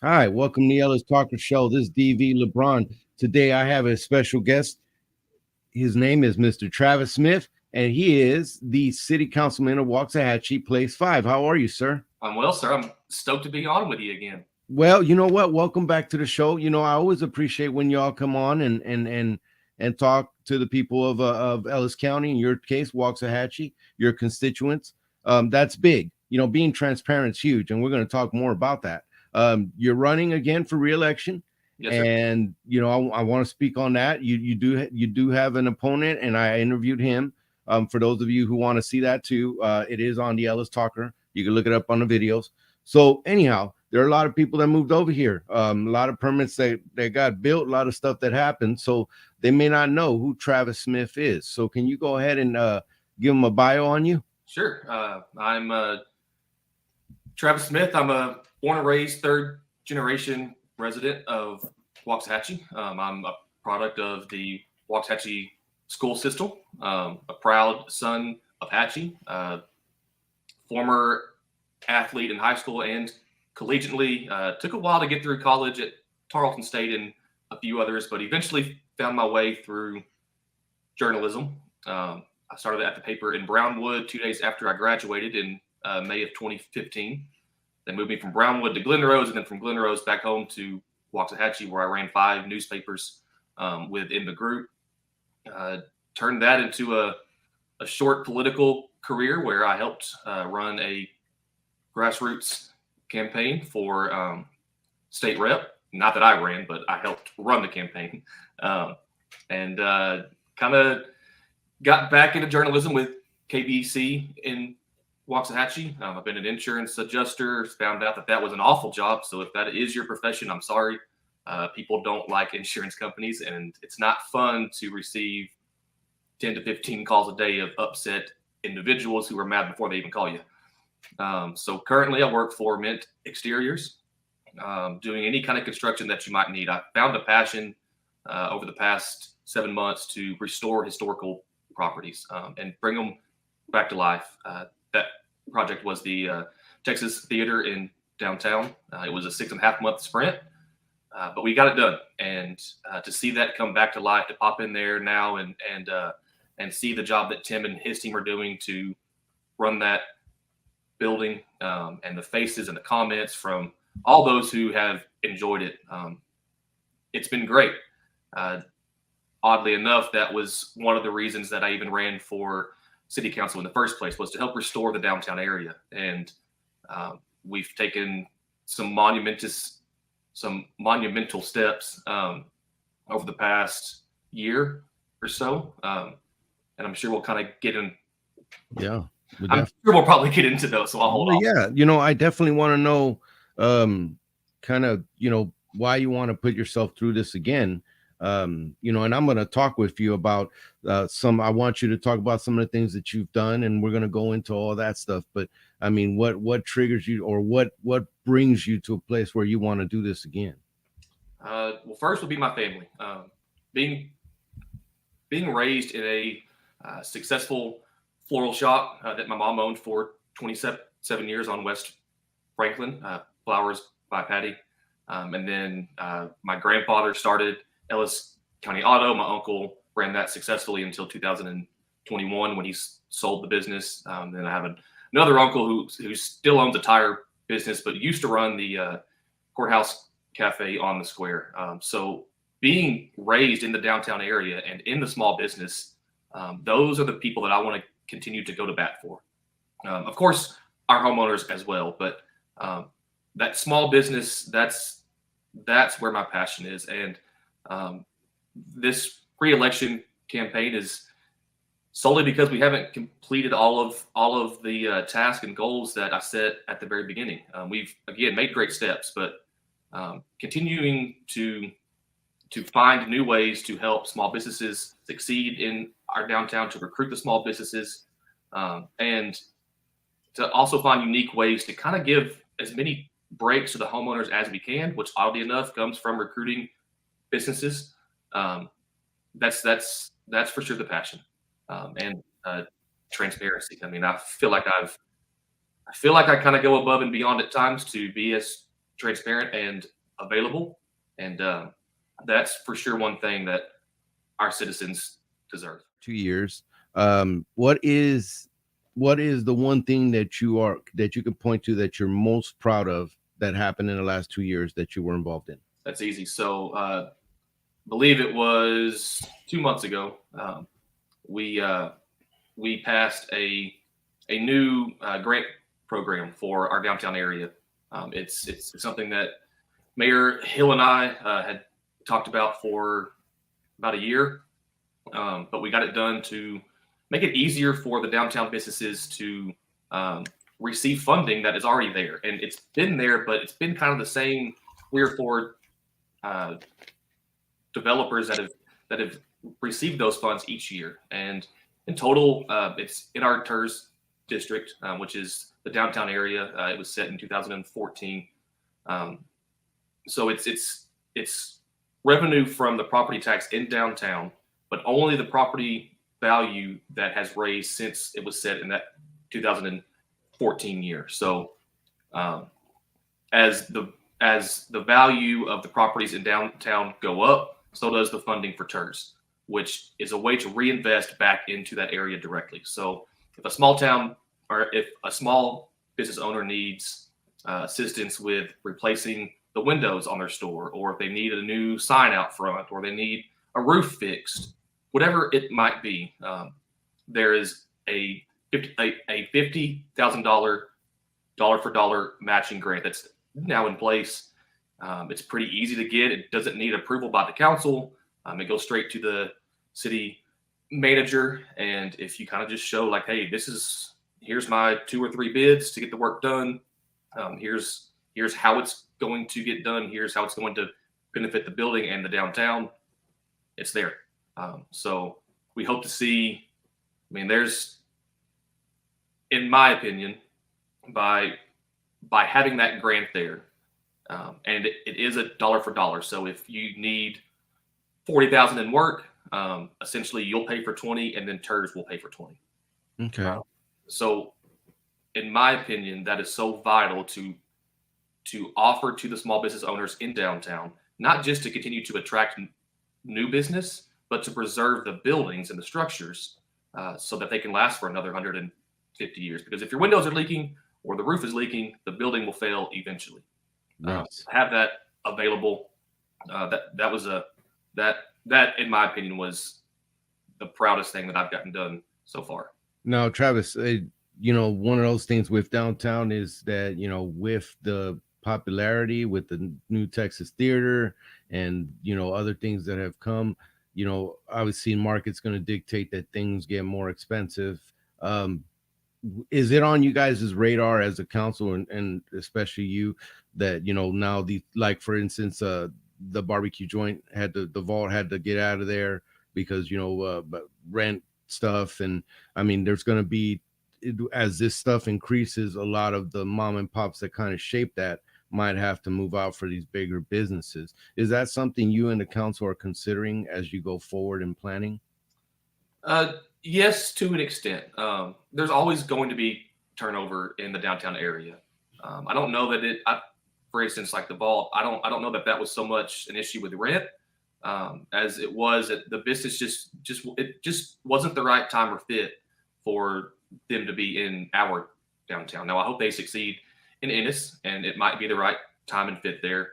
Hi, welcome to the Ellis Talker Show. This is DV LeBron. Today I have a special guest. His name is Mr. Travis Smith, and he is the City Councilman of Waxahachie, Place 5. How are you, sir? I'm well, sir. I'm stoked to be on with you again. Well, you know what? Welcome back to the show. I always appreciate when y'all come on and talk to the people of Ellis County, in your case, Waxahachie, your constituents. That's big. Being transparent is huge, and we're going to talk more about that. You're running again for reelection. Yes, sir. And I want to speak on that. You do have an opponent, and I interviewed him. For those of you who want to see that too, it is on the Ellis Talker. You can look it up on the videos. So anyhow, there are a lot of people that moved over here. A lot of permits that got built, a lot of stuff that happened. So they may not know who Travis Smith is. So can you go ahead and give them a bio on you? Sure. I'm Travis Smith. I'm a born and raised third generation resident of Waxahachie. I'm a product of the Waxahachie school system, a proud son of Hatchie, former athlete in high school and collegiately. Took a while to get through college at Tarleton State and a few others, but eventually found my way through journalism. I started at the paper in Brownwood 2 days after I graduated in May of 2015. They moved me from Brownwood to Glen Rose, and then from Glen Rose back home to Waxahachie, where I ran 5 newspapers within the group. Turned that into a short political career where I helped run a grassroots campaign for state rep. Not that I ran, but I helped run the campaign. And kind of got back into journalism with KBC in Waxahachie. I've been an insurance adjuster, found out that was an awful job. So if that is your profession, I'm sorry. People don't like insurance companies, and it's not fun to receive 10 to 15 calls a day of upset individuals who are mad before they even call you. So currently I work for Mint Exteriors, doing any kind of construction that you might need. I found a passion over the past 7 months to restore historical properties and bring them back to life. That project was the Texas Theater in downtown. It was a 6.5 month sprint, but we got it done. And to see that come back to life, to pop in there now and see the job that Tim and his team are doing to run that building, and the faces and the comments from all those who have enjoyed it. It's been great. Oddly enough, that was one of the reasons that I even ran for city council in the first place, was to help restore the downtown area. And we've taken some monumental steps over the past year or so. And I'm sure we'll kind of get in. Yeah. I'm sure we'll probably get into those, so I'll hold on. Yeah, I definitely want to know kind of, why you want to put yourself through this again. And I'm going to talk with you about I want you to talk about some of the things that you've done, and we're going to go into all that stuff. But I mean, what triggers you, or what brings you to a place where you want to do this again? Well, first would be my family. Being raised in a successful floral shop that my mom owned for 27 years on West Franklin, Flowers by Patty. And then my grandfather started Ellis County Auto. My uncle ran that successfully until 2021 when he sold the business. Then I have another uncle who still owns a tire business, but used to run the Courthouse Cafe on the square. So being raised in the downtown area and in the small business, those are the people that I want to continue to go to bat for. Of course, our homeowners as well, but that small business, that's where my passion is. And this re-election campaign is solely because we haven't completed all of the tasks and goals that I set at the very beginning. We've again made great steps, but continuing to find new ways to help small businesses succeed in our downtown, to recruit the small businesses, and to also find unique ways to kind of give as many breaks to the homeowners as we can, which oddly enough comes from recruiting businesses. That's for sure the passion, and transparency. I mean, I feel like I kind of go above and beyond at times to be as transparent and available, and that's for sure one thing that our citizens deserve. 2 years. What is the one thing that you can point to that you're most proud of that happened in the last 2 years that you were involved in? That's easy. So, believe it was 2 months ago, we passed a new grant program for our downtown area. It's something that Mayor Hill and I had talked about for about a year, but we got it done to make it easier for the downtown businesses to receive funding that is already there. And it's been there, but it's been kind of the same 3 or 4 developers that have received those funds each year. And in total, it's in our TERS district, which is the downtown area. It was set in 2014. So it's revenue from the property tax in downtown, but only the property value that has raised since it was set in that 2014 year. So as the value of the properties in downtown go up, so does the funding for TERS, which is a way to reinvest back into that area directly. So if a small town or if a small business owner needs assistance with replacing the windows on their store, or if they need a new sign out front, or they need a roof fixed, whatever it might be, there is a $50,000 dollar for dollar matching grant that's now in place. It's pretty easy to get. It doesn't need approval by the council. It goes straight to the city manager. And if you kind of just show like, hey, here's my 2 or 3 bids to get the work done. Here's how it's going to get done. Here's how it's going to benefit the building and the downtown. It's there. So we hope to see, there's, in my opinion, by having that grant there, and it is a dollar for dollar. So if you need 40,000 in work, essentially you'll pay for 20, and then TERS will pay for 20. Okay. So in my opinion, that is so vital to offer to the small business owners in downtown, not just to continue to attract new business, but to preserve the buildings and the structures so that they can last for another 150 years. Because if your windows are leaking or the roof is leaking, the building will fail eventually. Nice. Have that available. That in my opinion was the proudest thing that I've gotten done so far. Now, Travis, one of those things with downtown is that, with the popularity with the new Texas Theater and, other things that have come, obviously market's going to dictate that things get more expensive. Is it on you guys' radar as a council and especially you that, now like for instance, the barbecue joint the vault had to get out of there because, rent stuff. And there's going to be, as this stuff increases, a lot of the mom and pops that kind of shape that might have to move out for these bigger businesses. Is that something you and the council are considering as you go forward in planning? Yes, to an extent. There's always going to be turnover in the downtown area. I don't know that for instance, like the vault, I don't know that was so much an issue with rent as it was that the business just wasn't the right time or fit for them to be in our downtown. Now I hope they succeed in Ennis, and it might be the right time and fit there.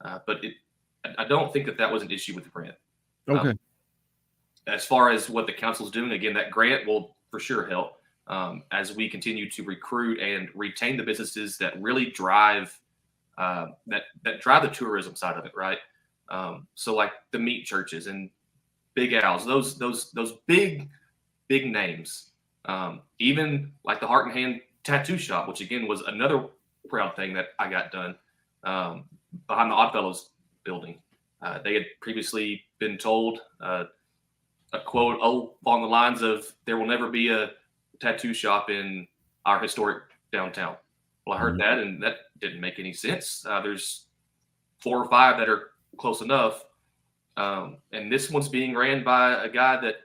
But I don't think that was an issue with the rent. Okay. As far as what the council's doing, again, that grant will for sure help as we continue to recruit and retain the businesses that really drive that drive the tourism side of it, right? So like the meat churches and Big Al's, those big names, even like the Heart and Hand tattoo shop, which again was another proud thing that I got done behind the Oddfellows building. They had previously been told a quote along the lines of, "There will never be a tattoo shop in our historic downtown." Well, I heard that, and that didn't make any sense. There's 4 or 5 that are close enough, and this one's being ran by a guy that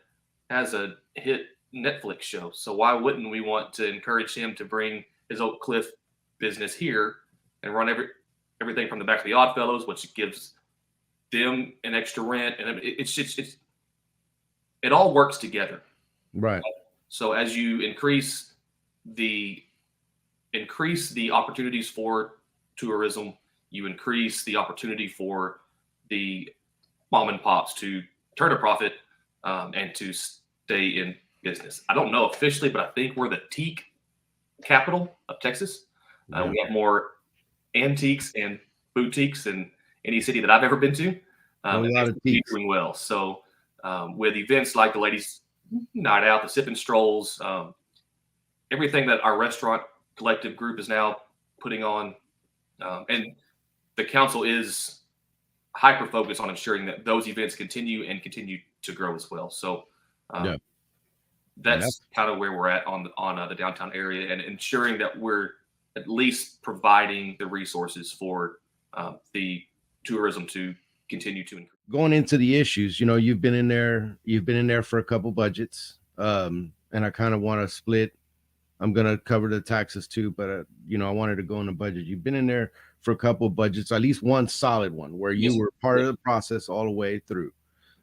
has a hit Netflix show. So why wouldn't we want to encourage him to bring his Oak Cliff business here and run everything from the back of the Odd Fellows, which gives them an extra rent, and it all works together. Right. So as you increase the opportunities for tourism, you increase the opportunity for the mom and pops to turn a profit, and to stay in business. I don't know officially, but I think we're the teak capital of Texas. We have more antiques and boutiques than any city that I've ever been to. A lot of teaks. Doing well. So with events like the Ladies' Night Out, the Sip and Strolls, everything that our restaurant collective group is now putting on, and the council is hyper focused on ensuring that those events continue to grow as well. So that's kind of where we're at on the downtown area, and ensuring that we're at least providing the resources for the tourism to continue to increase. Going into the issues, you've been in there for a couple budgets, and I kind of want to split. I'm going to cover the taxes too, but I wanted to go in the budget. You've been in there for a couple of budgets, at least one solid one where you were part of the process all the way through.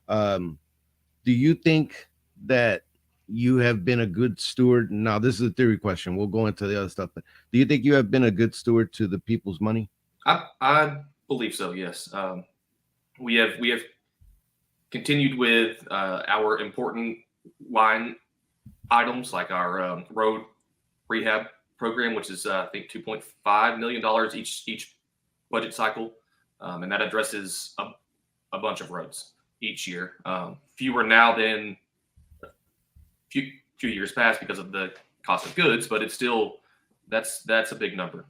Do you think that you have been a good steward? Now, this is a theory question. We'll go into the other stuff, but do you think you have been a good steward to the people's money? I believe so. Yes. We have continued with our important line items like our road rehab program, which is I think $2.5 million each budget cycle, and that addresses a bunch of roads each year. Fewer now than a few years past because of the cost of goods, but it's still that's a big number.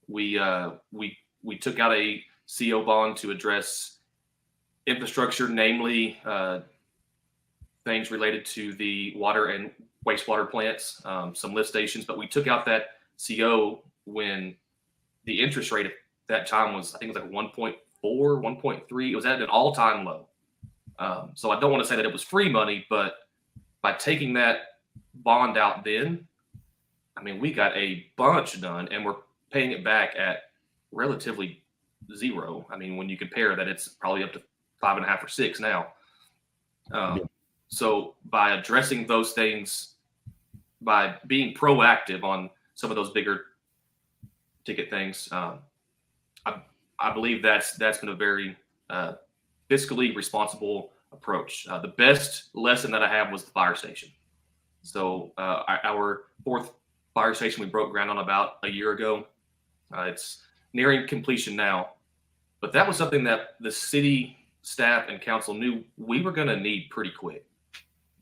We took out a CO bond to address infrastructure, namely things related to the water and wastewater plants, some lift stations, but we took out that CO when the interest rate at that time was, I think it was like 1.4, 1.3. It was at an all-time low. So I don't want to say that it was free money, but by taking that bond out then, I mean, we got a bunch done, and we're paying it back at relatively zero. I mean, when you compare that, it's probably up to 5.5 or 6 now. So by addressing those things, by being proactive on some of those bigger ticket things, I believe that's been a very fiscally responsible approach. The best lesson that I have was the fire station. So our 4th fire station we broke ground on about a year ago. It's nearing completion now, but that was something that the city staff and council knew we were going to need pretty quick,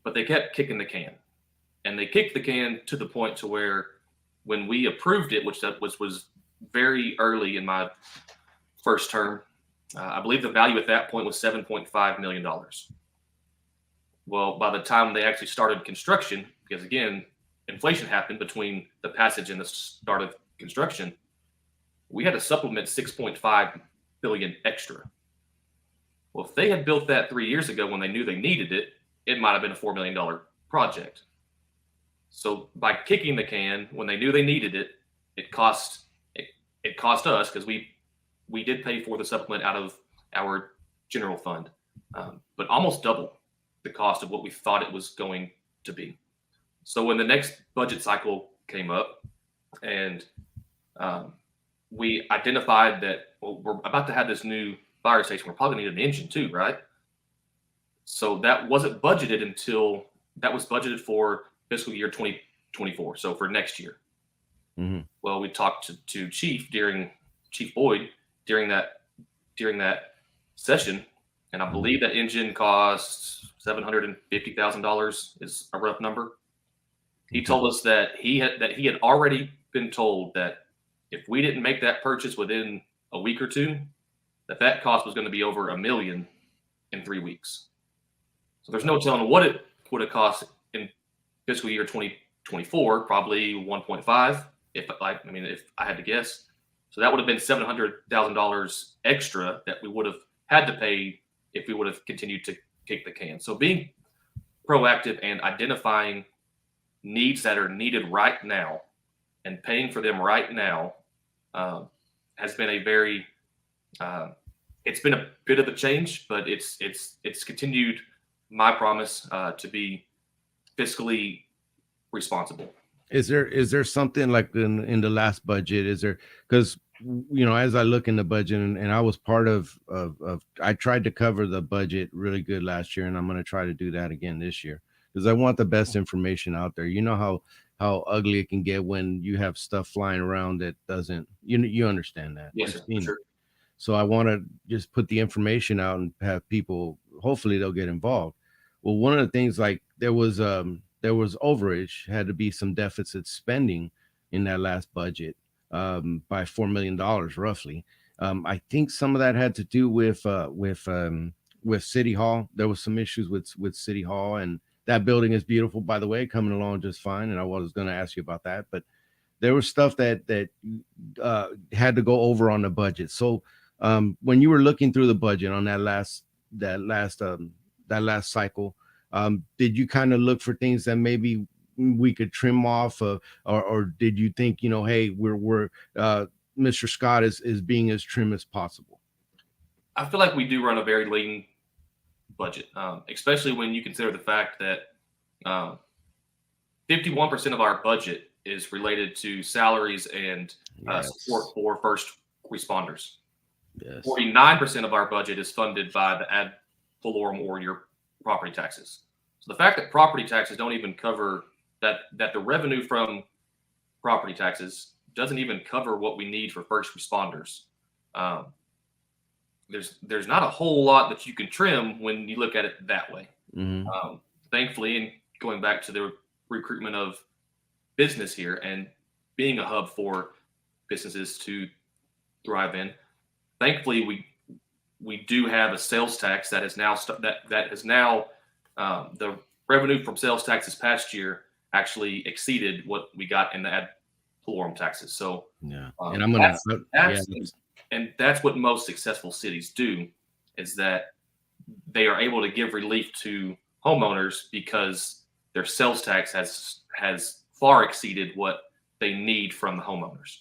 but they kept kicking the can, and they kicked the can to the point to where when we approved it, which was very early in my first term, I believe the value at that point was $7.5 million. Well, by the time they actually started construction, because again, inflation happened between the passage and the start of construction, we had to supplement $6.5 billion extra. Well, if they had built that 3 years ago when they knew they needed it, it might have been a $4 million project. So by kicking the can when they knew they needed it, it cost us, because we did pay for the supplement out of our general fund, but almost double the cost of what we thought it was going to be. So when the next budget cycle came up, and we identified that, well, we're about to have this new fire station, we're probably need an engine too, right? So that wasn't budgeted until that was budgeted for fiscal year 2024. So for next year. Mm-hmm. Well, we talked to Chief Boyd during that session, and I believe that engine costs $750,000 is a rough number. He told us that he had already been told that if we didn't make that purchase within a week or two, that cost was going to be over $1 million in 3 weeks. So there's no telling what it would have cost in fiscal year 2024, probably 1.5, if I had to guess. So that would have been $700,000 extra that we would have had to pay if we would have continued to kick the can. So being proactive and identifying needs that are needed right now and paying for them right now has been a very it's been a bit of a change, but it's continued my promise to be fiscally responsible. Is there something like in the last budget? Is there, because as I look in the budget, and I was part of I tried to cover the budget really good last year, and I'm going to try to do that again this year because I want the best information out there. You know how ugly it can get when you have stuff flying around that doesn't, you understand that. Yes, sir. Sure. So I want to just put the information out and have people, hopefully they'll get involved. Well, one of the things, like there was overage, had to be some deficit spending in that last budget by $4 million roughly. I think some of that had to do with City Hall. There was some issues with City Hall, and that building is beautiful, by the way, coming along just fine. And I was going to ask you about that, but there was stuff that had to go over on the budget. So when you were looking through the budget on that last cycle, did you kind of look for things that maybe we could trim off, or did you think, hey, we're Mr. Scott is being as trim as possible? I feel like we do run a very lean budget, especially when you consider the fact that 51% of our budget is related to salaries and support for first responders. Yes. 49% of our budget is funded by the ad valorem or your property taxes. So the fact that property taxes don't even cover that the revenue from property taxes doesn't even cover what we need for first responders. There's not a whole lot that you can trim when you look at it that way. Mm-hmm. Thankfully, and going back to the recruitment of business here and being a hub for businesses to thrive in, thankfully we do have a sales tax that is now the revenue from sales tax this past year actually exceeded what we got in the ad valorem taxes. So yeah, and I'm gonna and that's what most successful cities do, is that they are able to give relief to homeowners because their sales tax has far exceeded what they need from the homeowners.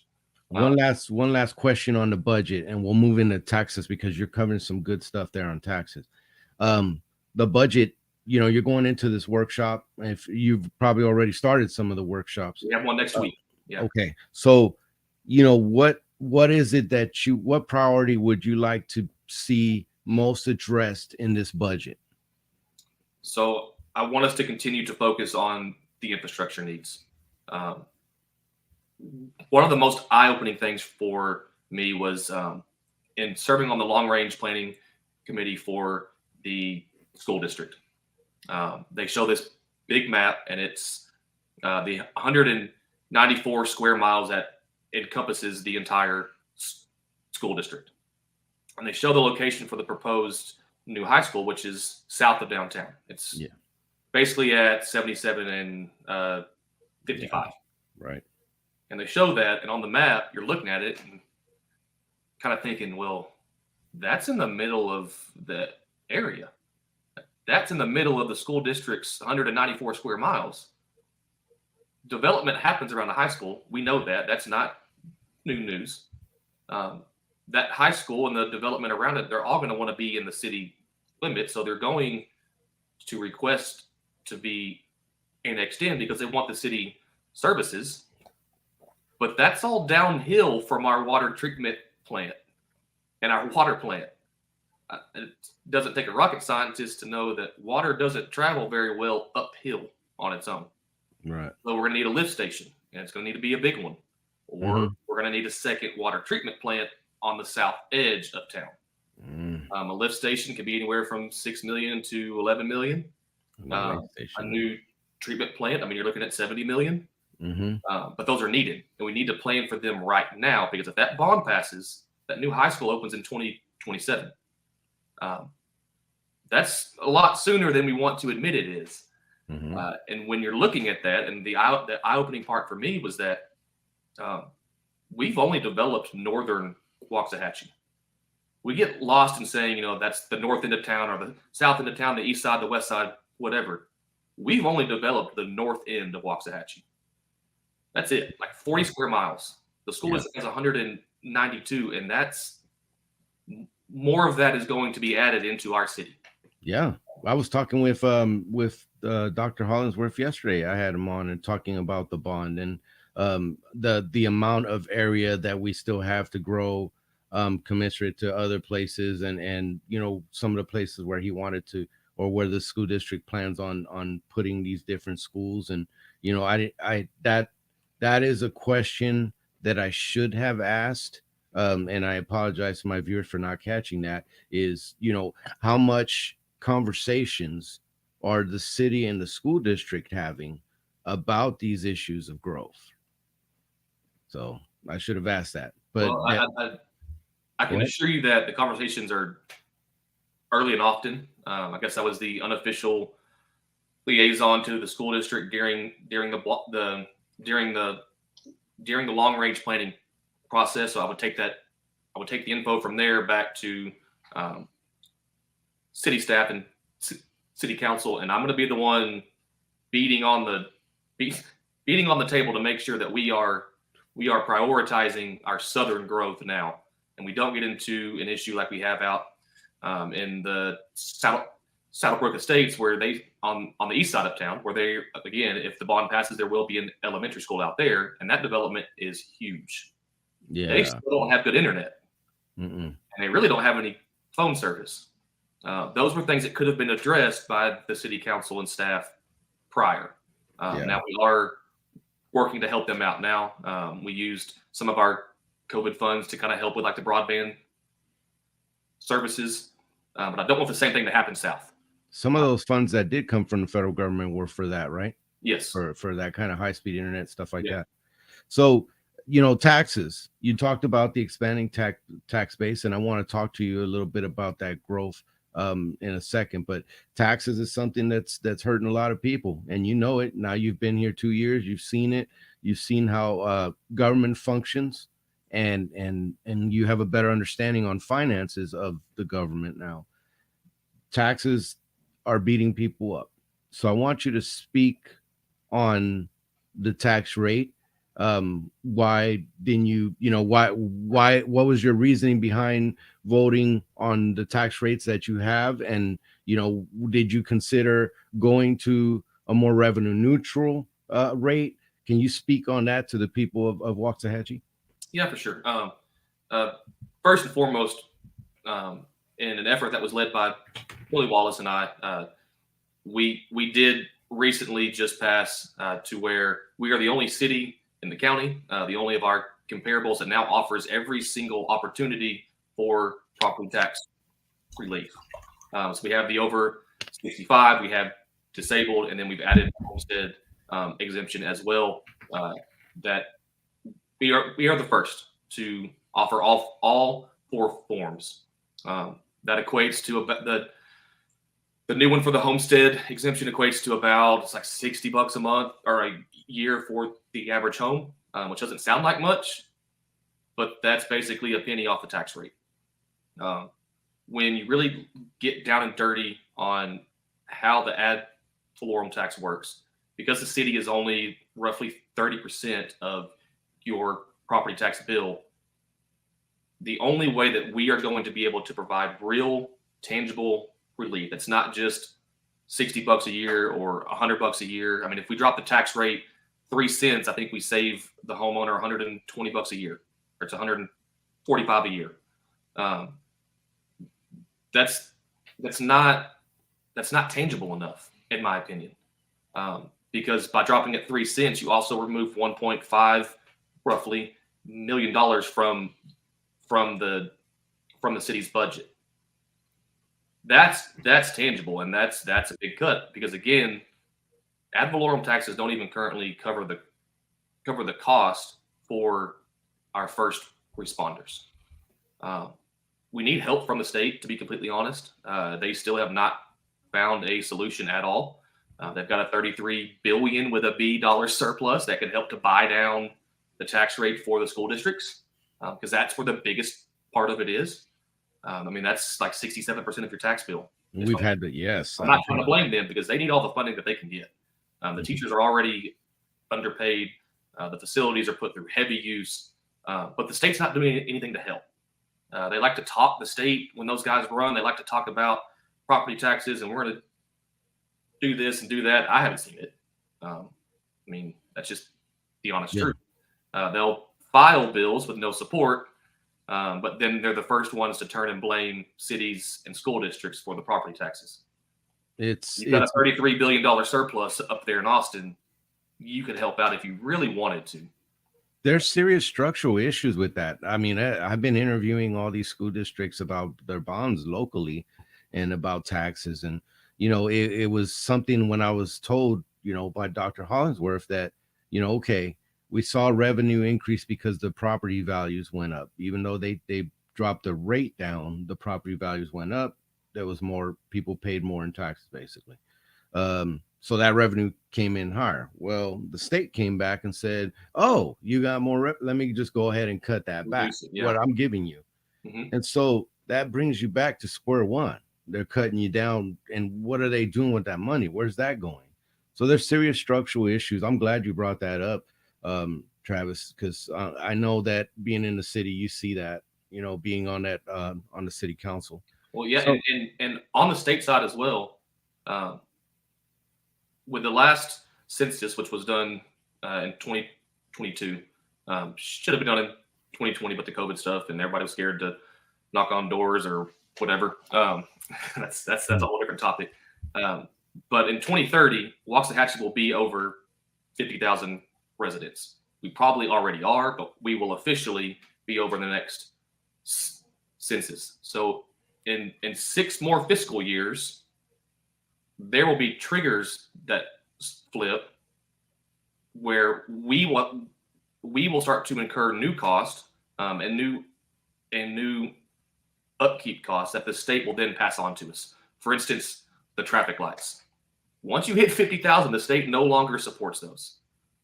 One last question on the budget, and we'll move into taxes because you're covering some good stuff there on taxes. The budget, you're going into this workshop. If you've probably already started some of the workshops, we have one next week. Yeah. Okay. So, what is it that what priority would you like to see most addressed in this budget? So I want us to continue to focus on the infrastructure needs. One of the most eye-opening things for me was in serving on the long-range planning committee for the school district. They show this big map, and it's the 194 square miles that encompasses the entire school district. And they show the location for the proposed new high school, which is south of downtown. It's basically at 77 and 55. Right. And they show that, and on the map, you're looking at it and kind of thinking, well, that's in the middle of the area. That's in the middle of the school district's 194 square miles. Development happens around the high school. We know that. That's not new news. That high school and the development around it, they're all going to want to be in the city limit. So they're going to request to be annexed in because they want the city services. But that's all downhill from our water treatment plant and our water plant. It doesn't take a rocket scientist to know that water doesn't travel very well uphill on its own. Right. So we're going to need a lift station, and it's going to need to be a big one. Or we're going to need a second water treatment plant on the south edge of town. A lift station can be anywhere from $6 million to $11 million. A new treatment plant, you're looking at $70 million. But those are needed, and we need to plan for them right now, because if that bond passes, that new high school opens in 2027. That's a lot sooner than we want to admit it is. And when you're looking at that, and the eye-opening part for me was that we've only developed northern Waxahachie. We get lost in saying, that's the north end of town or the south end of town, the east side, the west side, whatever. We've only developed the north end of Waxahachie. That's it, like 40 square miles. The school has 100 and 92, and that's more of that is going to be added into our city. Yeah, I was talking with Dr. Hollingsworth yesterday. I had him on and talking about the bond and the amount of area that we still have to grow, commensurate to other places, and some of the places where he wanted to, or where the school district plans on putting these different schools. And that is a question that I should have asked. And I apologize to my viewers for not catching that. Is how much conversations are the city and the school district having about these issues of growth? So I should have asked that. But well, I can assure you that the conversations are early and often. I guess I was the unofficial liaison to the school district during the long range planning process. So I would take the info from there back to city staff and city council, and I'm going to be the one beating on the table to make sure that we are prioritizing our southern growth now, and we don't get into an issue like we have out in the Saddlebrook Estates, where they on the east side of town, where they, again, if the bond passes, there will be an elementary school out there, and that development is huge. Yeah, they still don't have good internet, and they really don't have any phone service. Those were things that could have been addressed by the city council and staff prior. Now we are working to help them out now. We used some of our COVID funds to kind of help with like the broadband services, but I don't want the same thing to happen south. Some of those funds that did come from the federal government were for that, right? Yes. For that kind of high-speed internet, stuff like that. So, taxes. You talked about the expanding tax base, and I want to talk to you a little bit about that growth in a second. But taxes is something that's hurting a lot of people, and you know it. Now you've been here 2 years, you've seen it, you've seen how government functions, and you have a better understanding on finances of the government now. Taxes are beating people up. So I want you to speak on the tax rate. Why didn't you, what was your reasoning behind voting on the tax rates that you have? And, did you consider going to a more revenue neutral rate? Can you speak on that to the people of Waxahachie? Yeah, for sure. First and foremost, in an effort that was led by Willie Wallace and I, we did recently just pass to where we are the only city in the county, the only of our comparables that now offers every single opportunity for property tax relief. So we have the over 65, we have disabled, and then we've added homestead exemption as well. That we are the first to offer all four forms. That equates to the new one for the homestead exemption equates to about, it's like $60 a month or a year for the average home, which doesn't sound like much, but that's basically a penny off the tax rate. When you really get down and dirty on how the ad valorem tax works, because the city is only roughly 30% of your property tax bill, the only way that we are going to be able to provide real, tangible relief, it's not just $60 a year or $100 a year. I mean, if we drop the tax rate 3 cents, I think we save the homeowner $120 a year, or it's $145 a year. That's not tangible enough, in my opinion, because by dropping it 3 cents, you also remove $1.5 roughly $1 million from the city's budget. That's tangible, and that's a big cut, because again, ad valorem taxes don't even currently cover the cost for our first responders. We need help from the state, to be completely honest. They still have not found a solution at all. They've got a $33 billion with a B surplus that could help to buy down the tax rate for the school districts, because that's where the biggest part of it is. I mean, that's like 67% of your tax bill. We've had that, yes. I'm not trying to blame them, because they need all the funding that they can get. The teachers are already underpaid. The facilities are put through heavy use. but the state's not doing anything to help. They like to talk, the state, when those guys run, they like to talk about property taxes and we're going to do this and do that. I haven't seen it. I mean, that's just the honest truth. They'll file bills with no support, but then they're the first ones to turn and blame cities and school districts for the property taxes. You've got a $33 billion surplus up there in Austin. You could help out if you really wanted to. There's serious structural issues with that. I mean, I've been interviewing all these school districts about their bonds locally and about taxes. And, it was something when I was told, by Dr. Hollingsworth that, okay, we saw revenue increase because the property values went up. Even though they dropped the rate down, the property values went up. There was more people paid more in taxes, basically. So that revenue came in higher. Well, the state came back and said, oh, you got more. Let me just go ahead and cut that back, what I'm giving you. Mm-hmm. And so that brings you back to square one. They're cutting you down. And what are they doing with that money? Where's that going? So there's serious structural issues. I'm glad you brought that up, Travis, because I know that being in the city, you see that, being on that on the city council. Well, yeah, so, and on the state side as well, with the last census, which was done in 2022, should have been done in 2020, but the COVID stuff and everybody was scared to knock on doors or whatever. That's a whole different topic. But in 2030, Waxahachie will be over 50,000 residents. We probably already are, but we will officially be over the next census. So in 6 more fiscal years, there will be triggers that flip where we will start to incur new costs and new upkeep costs that the state will then pass on to us. For instance, the traffic lights. Once you hit 50,000, the state no longer supports those.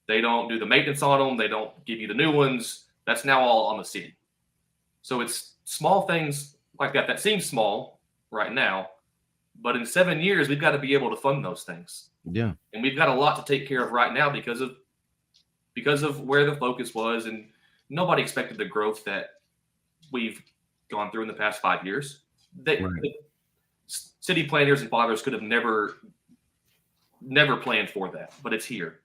They don't do the maintenance on them. They don't give you the new ones. That's now all on the city. So it's small things like that seem small right now, but in 7 years, we've got to be able to fund those things. Yeah. And we've got a lot to take care of right now because of where the focus was, and nobody expected the growth that we've gone through in the past 5 years. The city planners and fathers could have never planned for that, but it's here.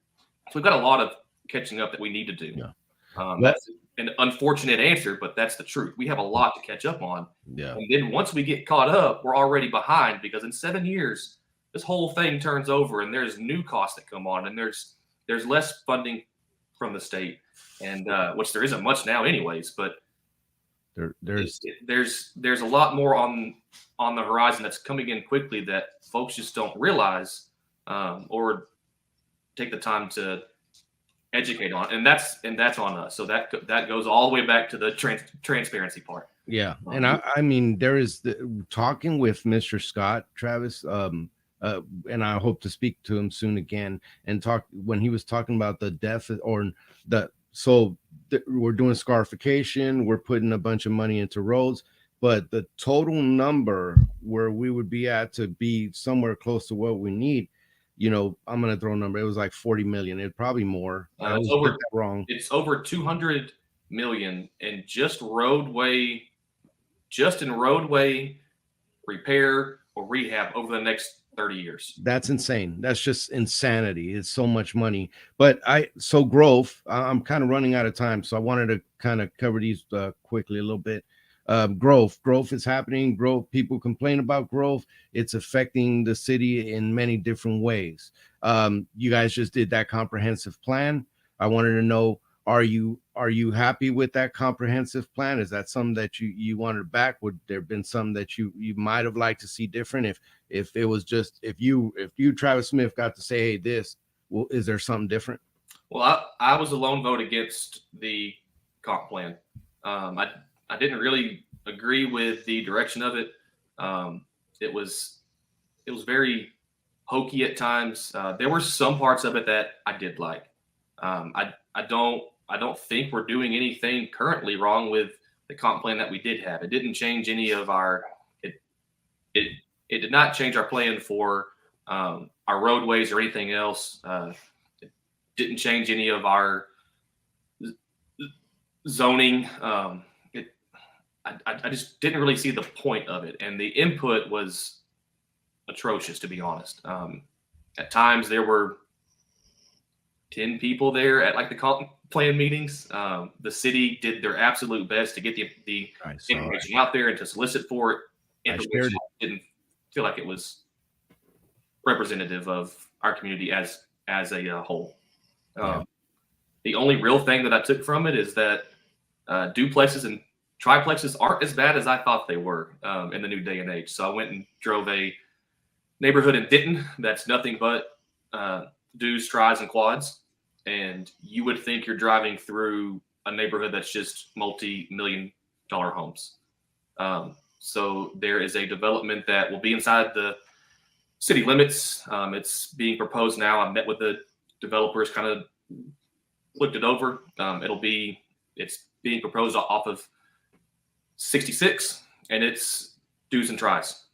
So we've got a lot of catching up that we need to do. Yeah. That's an unfortunate answer, but that's the truth. We have a lot to catch up on. Yeah. And then once we get caught up, we're already behind because in 7 years, this whole thing turns over and there's new costs that come on and there's less funding from the state, and which there isn't much now anyways, but there's a lot more on the horizon that's coming in quickly that folks just don't realize or take the time to educate on, and that's on us. So that goes all the way back to the transparency part. Yeah, and I mean there is talking with Mr. Scott, Travis, and I hope to speak to him soon again and talk when he was talking about the deficit or we're doing scarification, we're putting a bunch of money into roads, but the total number where we would be at to be somewhere close to what we need, I'm going to throw a number. It was like 40 million. It's probably more. Wrong. It's over 200 million in just roadway repair or rehab over the next 30 years. That's insane. That's just insanity. It's so much money. But growth, I'm kind of running out of time. So I wanted to kind of cover these quickly a little bit. Growth is happening. People complain about growth. It's affecting the city in many different ways. You guys just did that comprehensive plan. I wanted to know, are you happy with that comprehensive plan? Is that something that you wanted back? Would there have been some that you might have liked to see different? If it was just if you Travis Smith got to say, hey, is there something different? Well, I was a lone vote against the comp plan. I didn't really agree with the direction of it. It was very hokey at times. There were some parts of it that I did like. I don't think we're doing anything currently wrong with the comp plan that we did have. It didn't change any of it did not change our plan for our roadways or anything else. It didn't change any of our zoning. I just didn't really see the point of it, and the input was atrocious, to be honest. At times there were 10 people there at like the comp plan meetings. The city did their absolute best to get the information out there and to solicit for it. Information didn't feel like it was representative of our community as a whole. The only real thing that I took from it is that duplexes and triplexes aren't as bad as I thought they were in the new day and age. So I went and drove a neighborhood in Denton that's nothing but dues, tries, and quads. And you would think you're driving through a neighborhood that's just multi-million-dollar homes. So there is a development that will be inside the city limits. It's being proposed now. I met with the developers, kind of looked it over. It's being proposed off of 66, and it's dues and tries.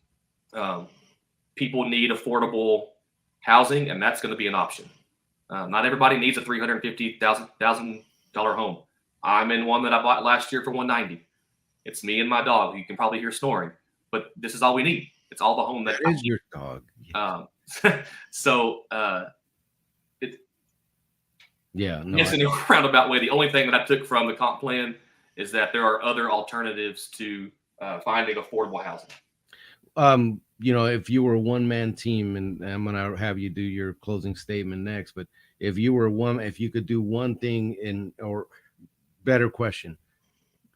People need affordable housing, and that's going to be an option. Not everybody needs a $350,000 home. I'm in one that I bought last year for $190,000. It's me and my dog. You can probably hear snoring, but this is all we need. It's all the home that is your dog. Yes, in a roundabout way. The only thing that I took from the comp plan is that there are other alternatives to finding affordable housing. If you were a one-man team, and I'm gonna have you do your closing statement next, but if you could do one thing or better question,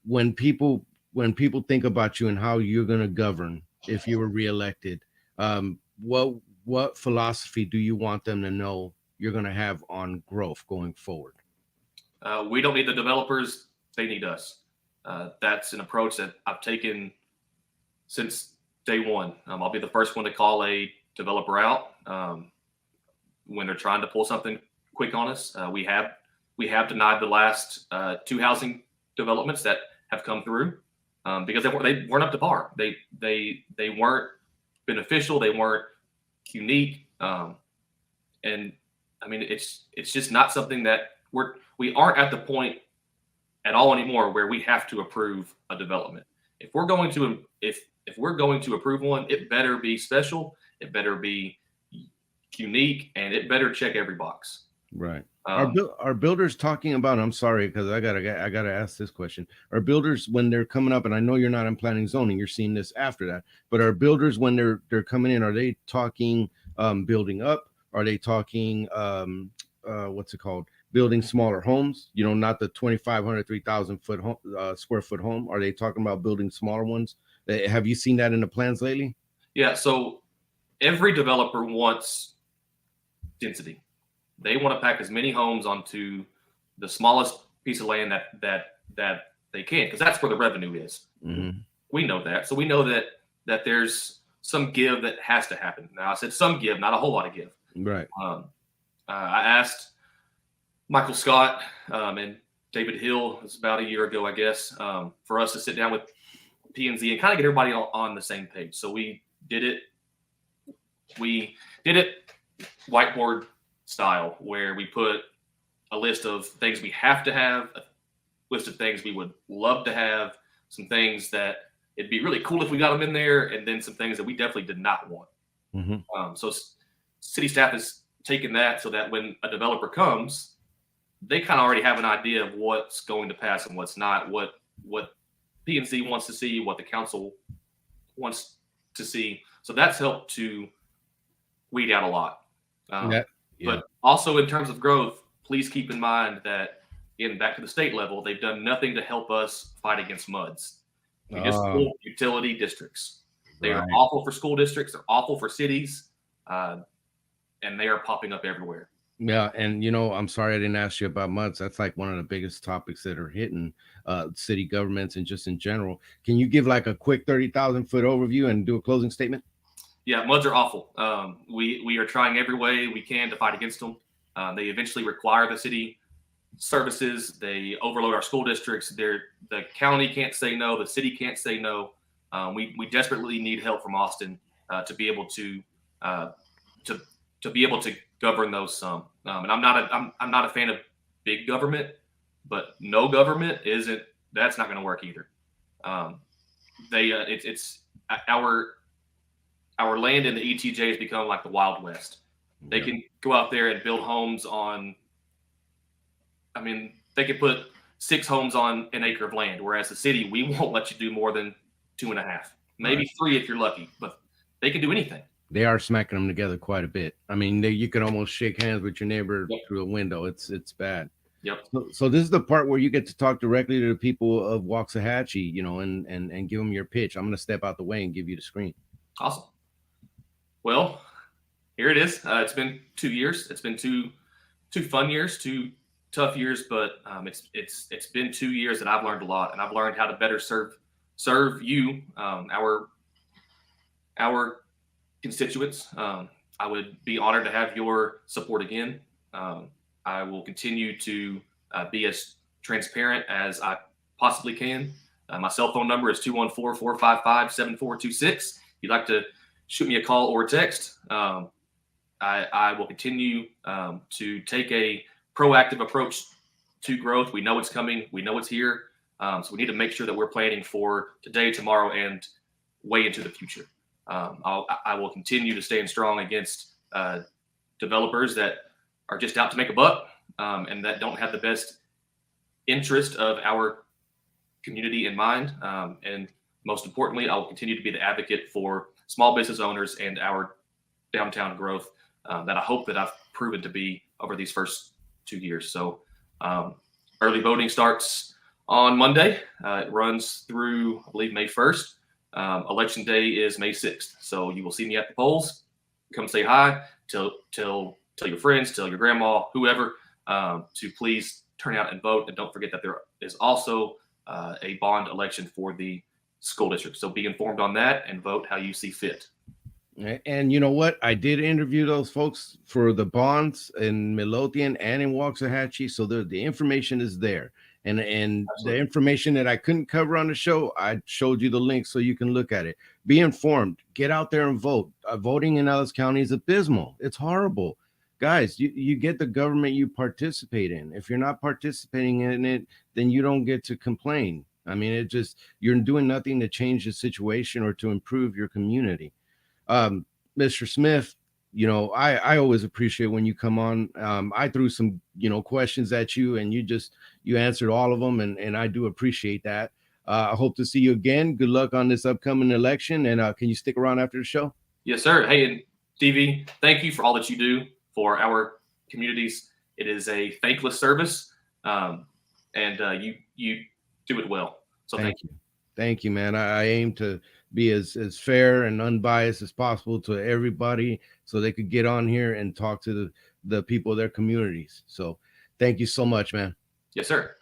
when people think about you and how you're gonna govern if you were reelected, what philosophy do you want them to know you're gonna have on growth going forward? We don't need the developers; they need us. That's an approach that I've taken since day one. I'll be the first one to call a developer out when they're trying to pull something quick on us. We have denied the last 2 housing developments that have come through because they weren't up to par. They weren't beneficial. They weren't unique. And I mean, it's just not something that we aren't at the point at all anymore where we have to approve a development. If we're going to approve one, it better be special, it better be unique, and it better check every box. Right. Are builders talking about? I'm sorry, because I gotta ask this question. Are builders, when they're coming up, and I know you're not in planning zoning, you're seeing this after that, but are builders, when they're coming in, are they talking building up? Are they talking what's it called? Building smaller homes? Not the 2,500, 3,000 foot square foot home. Are they talking about building smaller ones? Have you seen that in the plans lately? Yeah. So every developer wants density. They want to pack as many homes onto the smallest piece of land that they can, because that's where the revenue is. Mm-hmm. We know that. So we know that there's some give that has to happen. Now, I said some give, not a whole lot of give. Right. I asked Michael Scott and David Hill, it was about a year ago, I guess, for us to sit down with P&Z and kind of get everybody on the same page. So we did it. We did it whiteboard style, where we put a list of things we have to have, a list of things we would love to have, some things that it'd be really cool if we got them in there, and then some things that we definitely did not want. Mm-hmm. So city staff has taken that so that when a developer comes, they kind of already have an idea of what's going to pass and what's not, what P&Z wants to see, what the council wants to see. So that's helped to weed out a lot. But also in terms of growth, please keep in mind that, again, back to the state level, they've done nothing to help us fight against MUDs. Municipal utility districts. They are awful for school districts. They're awful for cities. And they are popping up everywhere. Yeah, and I'm sorry I didn't ask you about MUDs. That's like one of the biggest topics that are hitting city governments and just in general. Can you give like a quick 30,000 foot overview and do a closing statement? Yeah, MUDs are awful. We are trying every way we can to fight against them. They eventually require the city services. They overload our school districts. The county can't say no. The city can't say no. We desperately need help from Austin to be able to be able to govern those some. And I'm not a fan of big government, but no government isn't. That's not going to work either. It's our land in the ETJ has become like the Wild West. They can go out there and build homes on. I mean, they could put 6 homes on an acre of land, whereas the city, we won't let you do more than 2.5, maybe 3 if you're lucky. But they can do anything. They are smacking them together quite a bit. I mean, you can almost shake hands with your neighbor through a window. It's bad. Yep. So this is the part where you get to talk directly to the people of Waxahachie, you know, and give them your pitch. I'm going to step out the way and give you the screen. Awesome. Well, here it is. It's been 2 years. It's been two fun years, 2 tough years, but it's been 2 years that I've learned a lot, and I've learned how to better serve you, our constituents. I would be honored to have your support again. I will continue to be as transparent as I possibly can. My cell phone number is 214-455-7426. If you'd like to shoot me a call or a text, I will continue to take a proactive approach to growth. We know it's coming. We know it's here. So we need to make sure that we're planning for today, tomorrow, and way into the future. I will continue to stand strong against developers that are just out to make a buck and that don't have the best interest of our community in mind. And most importantly, I will continue to be the advocate for small business owners and our downtown growth that I hope that I've proven to be over these first 2 years. So early voting starts on Monday. It runs through, I believe, May 1st. Election day is May 6th. So you will see me at the polls. Come say hi. Tell your friends, tell your grandma, whoever, to please turn out and vote. And don't forget that there is also a bond election for the school district. So be informed on that and vote how you see fit. And you know what? I did interview those folks for the bonds in Midlothian and in Waxahachie. So the information is there. And Absolutely. The information that I couldn't cover on the show, I showed you the link so you can look at it. Be informed. Get out there and vote. Voting in Ellis County is abysmal. It's horrible. Guys, you get the government you participate in. If you're not participating in it, then you don't get to complain. I mean, you're doing nothing to change the situation or to improve your community. Mr. Smith, you know, I always appreciate when you come on. I threw some, questions at you and you answered all of them. And I do appreciate that. I hope to see you again. Good luck on this upcoming election. And can you stick around after the show? Yes, sir. Hey, and TV, thank you for all that you do for our communities. It is a thankless service. And you do it well. So thank you. Thank you, man. I aim to be as fair and unbiased as possible to everybody so they could get on here and talk to the people of their communities. So thank you so much, man. Yes, sir.